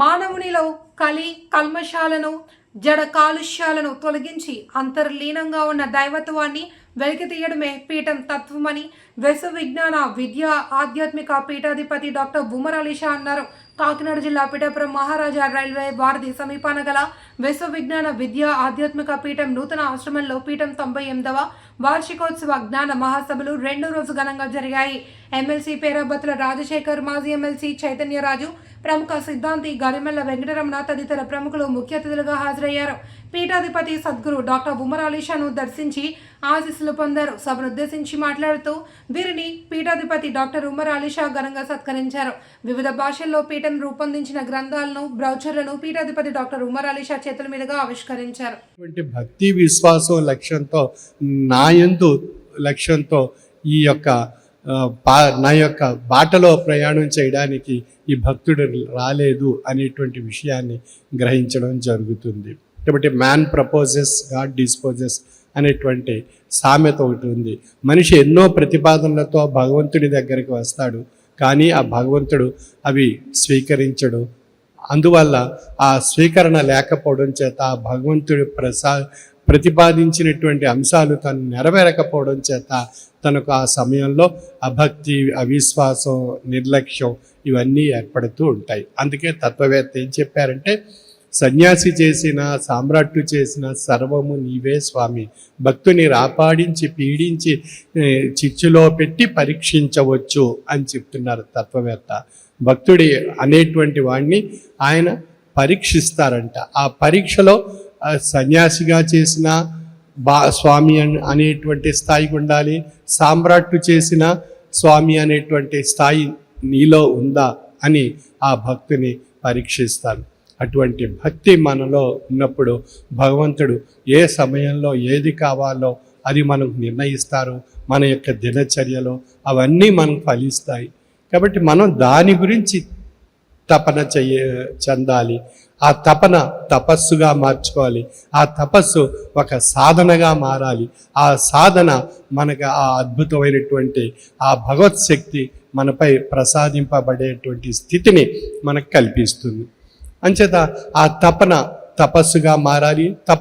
మానవునిలో కలి కల్మషాలను జడ కాలుష్యాలను తొలగించి అంతర్లీనంగా ఉన్న దైవత్వాన్ని వెలికి తీయడమే పీఠం తత్వమని విశ్వవిజ్ఞాన విద్యా ఆధ్యాత్మిక పీఠాధిపతి డాక్టర్ బుమర్ అలీ షా అన్నారు. కాకినాడ జిల్లా పిఠాపురం మహారాజా రైల్వే వారధి సమీపాన గల విశ్వవిజ్ఞాన విద్యా ఆధ్యాత్మిక పీఠం నూతన ఆశ్రమంలో పీఠం 98వ వార్షికోత్సవ జ్ఞాన మహాసభలు 2 రోజులు ఘనంగా జరిగాయి. ఎమ్మెల్సీ పేరాబత్తుల రాజశేఖర్, మాజీ ఎమ్మెల్సీ చైతన్యరాజు, ప్రముఖ సిద్ధాంతి గరిమెల్ల వెంకటరమణ తదితర ప్రముఖులు ముఖ్య అతిథులుగా హాజరయ్యారు. పీఠాధిపతి సద్గురు డాక్టర్ బుమర్ అలీ షాను దర్శించి ఆశీస్సులు పొందారు. సభను ఉద్దేశించి మాట్లాడుతూ వీరిని పీఠాధిపతి డాక్టర్ ఉమర్ అలీ షా ఘనంగా సత్కరించారు. వివిధ భాషల్లో పీఠం రూపొందించిన గ్రంథాలను, బ్రౌచర్లను పీఠాధిపతి డాక్టర్ ఉమర్ అలీ షా చేతుల మీదుగా ఆవిష్కరించారు. భక్తి విశ్వాసం లక్ష్యంతో లక్ష్యంతో ఈ యొక్క నా యొక్క బాటలో ప్రయాణం చేయడానికి ఈ భక్తుడు రాలేదు అనేటువంటి విషయాన్ని గ్రహించడం జరుగుతుంది. కాబట్టి మ్యాన్ ప్రపోజెస్, గాడ్ డిస్పోజెస్ అనేటువంటి సామెత ఒకటి ఉంది. మనిషి ఎన్నో ప్రతిపాదనలతో భగవంతుడి దగ్గరికి వస్తాడు, కానీ ఆ భగవంతుడు అవి స్వీకరించడు. అందువల్ల ఆ స్వీకరణ లేకపోవడం చేత ఆ భగవంతుడి ప్రతిపాదించినటువంటి అంశాలు తను నెరవేరకపోవడం చేత తనకు ఆ సమయంలో అభక్తి, అవిశ్వాసం, నిర్లక్ష్యం ఇవన్నీ ఏర్పడుతూ ఉంటాయి. అందుకే తత్వవేత్త ఏం చెప్పారంటే, సన్యాసి చేసిన, సామ్రాట్టు చేసిన సర్వము నీవే స్వామి, భక్తుని రాపాడించి పీడించి చిచ్చులో పెట్టి పరీక్షించవచ్చు అని చెప్తున్నారు తత్వవేత్త. భక్తుడి అనేటువంటి వాడిని ఆయన పరీక్షిస్తారంట. ఆ పరీక్షలో సన్యాసిగా చేసిన స్వామి అనేటువంటి స్థాయికి ఉండాలి, సామ్రాట్టు చేసిన స్వామి అనేటువంటి స్థాయి నీలో ఉందా అని ఆ భక్తుని పరీక్షిస్తారు. అటువంటి భక్తి మనలో ఉన్నప్పుడు భగవంతుడు ఏ సమయంలో ఏది కావాలో అది మనకు నిర్ణయిస్తారు. మన యొక్క దినచర్యలో అవన్నీ మనకు ఫలిస్తాయి. కాబట్టి మనం దాని గురించి తపన చెందాలి. ఆ తపన తపస్సుగా మార్చుకోవాలి. ఆ తపస్సు ఒక సాధనగా మారాలి. ఆ సాధన మనకు ఆ అద్భుతమైనటువంటి ఆ భగవత్ శక్తి మనపై ప్రసాదింపబడేటువంటి స్థితిని మనకు కల్పిస్తుంది. అంచేత ఆ తపన తపస్సుగా మారాలి.